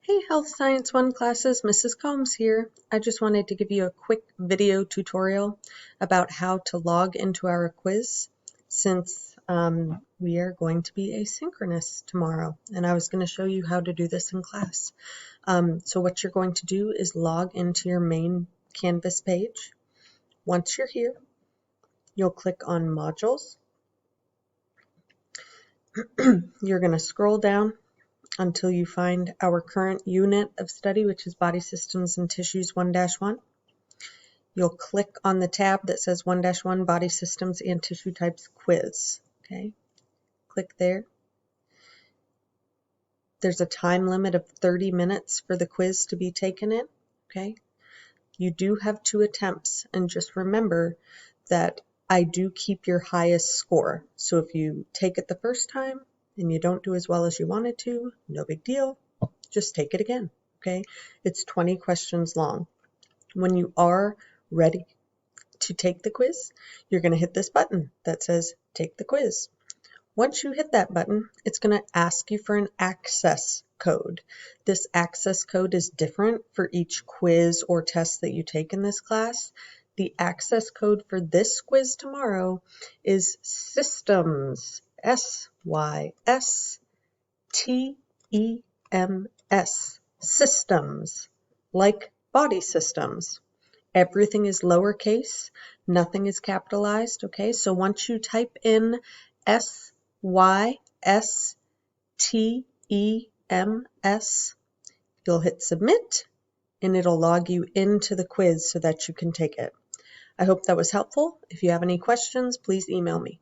Hey Health Science 1 classes, Mrs. Combs here. I just wanted to give you a quick video tutorial about how to log into our quiz since we are going to be asynchronous tomorrow, and I was going to show you how to do this in class. So what you're going to do is log into your main Canvas page. Once you're here, you'll click on Modules. You're going to scroll down until you find our current unit of study, which is Body Systems and Tissues 1-1. You'll click on the tab that says 1-1 Body Systems and Tissue Types Quiz. Okay, click there. There's a time limit of 30 minutes for the quiz to be taken in. Okay, you do have 2 attempts, and just remember that I do keep your highest score. So if you take it the first time and you don't do as well as you wanted to, no big deal. Just take it again, okay? It's 20 questions long. When you are ready to take the quiz, you're going to hit this button that says Take the Quiz. Once you hit that button, it's going to ask you for an access code. This access code is different for each quiz or test that you take in this class. The access code for this quiz tomorrow is SYSTEMS, SYSTEMS. Systems, like body systems. Everything is lowercase, nothing is capitalized, okay? So once you type in SYSTEMS, you'll hit submit, and it'll log you into the quiz so that you can take it. I hope that was helpful. If you have any questions, please email me.